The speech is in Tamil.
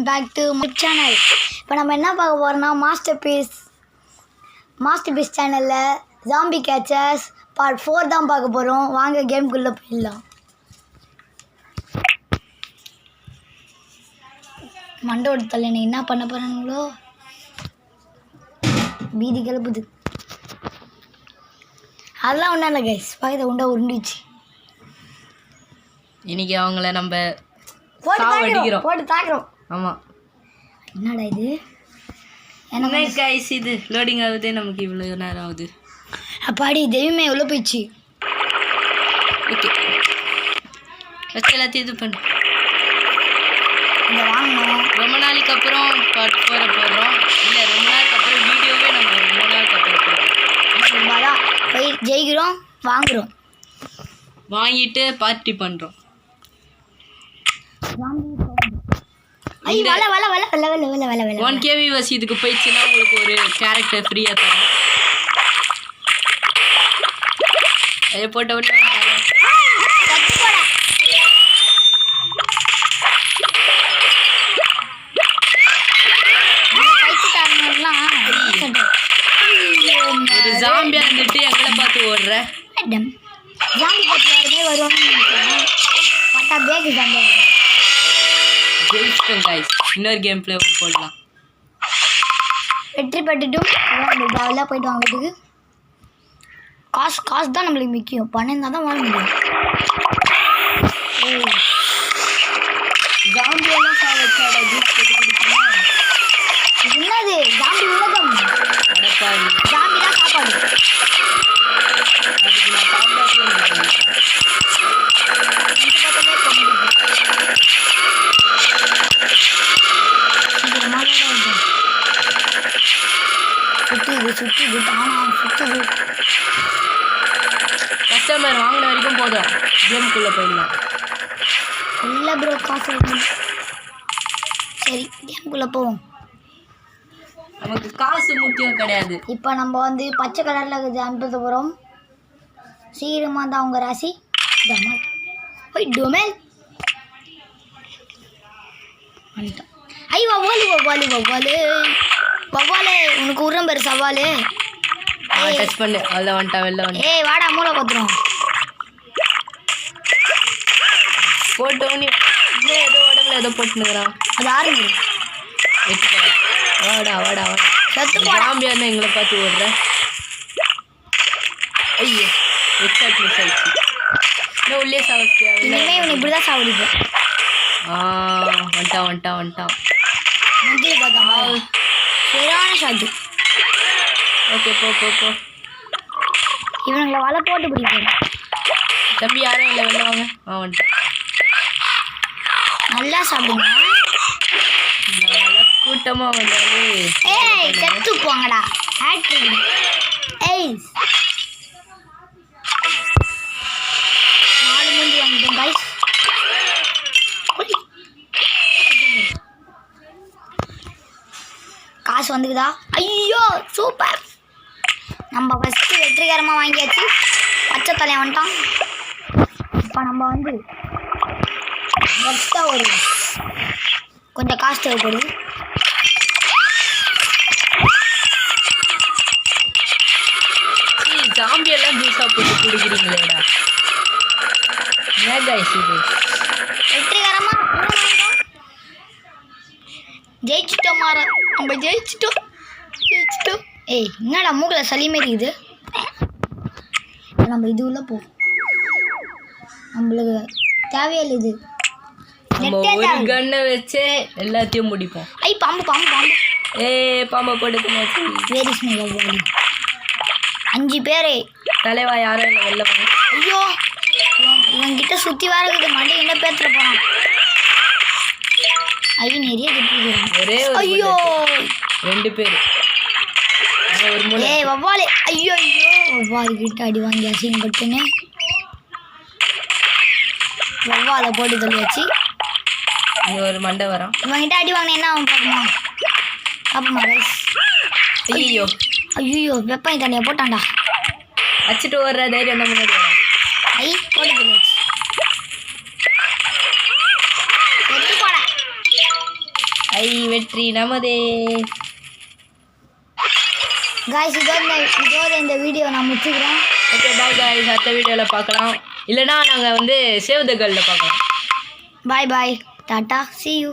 Back to my channel. இப்போ நம்ம என்ன பார்க்க போகிறோம்னா மாஸ்டர் பீஸ் சேனலில் ஜாம்பி கேச்சர்ஸ் பார்ட் 4 தான் பார்க்க போகிறோம். வாங்க கேம்குள்ளே போயிடலாம். மண்டோட தலைனை என்ன பண்ண போகிறாங்களோ பீதி கிளப்புது. அதெல்லாம் ஒன்றும் இல்லை கைஸ், பக்கத்தில் உண்டா உருண்டுச்சு. இன்னைக்கு அவங்கள நம்ம போட்டு தாக்குறோம். ஆமாம், என்னடா இது? என்ன கைஸ் இது லோடிங் ஆகுது, நமக்கு இவ்வளோ நேரம் ஆகுது. அப்பாடி தெய்வமே எவ்வளோ போயிடுச்சு. ஓகே, ஃபஸ்ட் எல்லாத்தையும் இது பண்ணு. இந்த வாங்கணும். ரொம்ப நாளைக்கு அப்புறம் பார்ட் 4 போடுறோம். இல்லை, ரொம்ப நாளுக்கு அப்புறம் வீடியோவே நம்ம ரொம்ப நாளுக்கு அப்புறம் போடுறோம். போய் ஜெயிக்கிறோம், வாங்குகிறோம், வாங்கிட்டு பார்ட்டி பண்ணுறோம். 1K வியூவர்ஸ் இதுக்கு போயிடுச்சுன்னா உங்களுக்கு ஒரு கேரக்டர் ஃப்ரீயாக தரும். அதை போட்ட உடனே ஒரு ஜாம்பியா இருந்துட்டு எங்களை பார்த்து ஓடுற ஜாம்பி பார்த்து யாருமே வருவாங்கன்னு பார்த்தா பேக்கு ஜாம்பி ஜெயிச்சிட்டோம் கைஸ். இன்னொரு கேம் பிளே போடலாம். வெற்றி பெற்றுட்டும் ஜாலியாக போயிட்டு வாங்கிறதுக்கு காசு தான் நம்மளுக்கு முக்கியம். பணம் இருந்தால் தான் வாங்க முடியும். ஜாம்பியெல்லாம் சாவச்சாடா ஜூஸ் போட்டு குடிக்கணும். என்னது ஜாம்பி உலகம்? ஜாம்பி தான் சாப்பாடு. அதுக்கு நான் சாப்பிடாதே சுற்றுது தானா சுற்றுது. கஸ்டமர் வாங்கின வரைக்கும் போதும், கேமுக்குள்ளே போயிடலாம். இல்லை ப்ரோ, காசு சரி கேமுக்குள்ளே போவோம். நமக்கு காசு முக்கியம் கிடையாது. இப்போ நம்ம வந்து பச்சை கலரில் அனுப்ப போகிறோம். சீக்கிரமாக தான் அவங்க ராசி டொமல். போய் டொமல் வந்துட்டோம். ஐ வவ்வாலு உனக்கு உரம் பேர் சவாலு. டச் பண்ணு, அதில் வந்துட்டா வெளில வந்து. ஏய் வாடா, மூளை கொத்துறோம். போட்டோன்னு ஏதோ உடம்புல ஏதோ போட்டுனுக்குறான். அது ஆரம்பி வாடா சத்து ஜாம்பியான்னு எங்களை பார்த்து ஓடுற. ஐயோ எக்ஸாக்ட் மிஸ் ஆயிடுச்சு. இன்னும் உள்ளே சாவச்சியா? இனிமே இவன் இப்படி தான் சாவடிப்பேன். வந்துட்டான் முந்திரி பார்த்தா சரியான ஷாட்டு. ஓகே போ. இவனுங்களை வலை போட்டு பிடிப்பேன். தம்பி யாரும் இல்லை, வெளில வாங்க. வந்துட்டான். நல்லா சாப்பிடுங்க. நல்லா கூட்டமாக வந்தாலே ஏய் செத்து போங்கடா. ஏய் 4 மூஞ்சி வாங்கிட்டோம் கைஸ். காசு வந்துக்குதா? ஐயோ சூப்பர், நம்ம ஃபஸ்ட்டு வெற்றிகரமாக வாங்கியாச்சு. பச்சை தலையை வந்துட்டான். இப்போ நம்ம வந்து எக்ஸ்ட்ரா ஒரு கொஞ்சம் காசு தேவைப்படுது. ஜாம்பியெல்லாம் ஜூஸாக போட்டு குடிக்கிறீங்களேடா. என்ன கைஸ் இது? வெற்றிகரமாக ஜெயிச்சிட்டோம். நம்ம ஜெயிச்சிட்டோம். ஏய் என்னடா மூக்கில் சளி மாரி இது? நம்ம இது உள்ள போ, நம்மளுக்கு தேவையில்லை இது. நம்ம ஒரு கன்னை வச்சு எல்லாத்தையும் முடிப்போம். ஐ பாம்பு பாம்பை போட்டு வெரி ஸ்மெல். 5 பேர் தலைவா யாரும் இல்லை, வெளில வாங்க. ஐயோ இவங்கிட்ட சுற்றி வர இருக்குது. மண்டை என்ன பேத்துற போகிறான். நிறைய திட்டுறான். ஒரே ஐயோ 2 பேர். ஒரு மூணு. ஏய் வவ்வாலே. ஐயோ வவ்வாலு கிட்ட அடி வாங்கி அசிங்கப்பட்டுன்னு வவ்வாலை போட்டு தள்ளி வச்சு இங்கே ஒரு மண்டை வரான். இவங்கிட்ட அடி வாங்கினா என்ன அவன் பார்ப்போமா ரைஸ்? ஐயோ வெப்பம் தண்ணியை போட்டான்டா. வச்சுட்டு வர்ற தைரியம் தான் முன்னாடி வரான். போட்டு தள்ளி வச்சு வெற்றி நமதே. காய்ஸ் இதோட இந்த வீடியோ நான் முடிச்சுக்கிறேன். ஓகே பாய் காய்ஸ், அடுத்த வீடியோவில் பார்க்கலாம். இல்லைனா நாங்கள் வந்து சேவ் த கேர்ளில் பார்க்கலாம். பாய் பாய், டாட்டா, see you.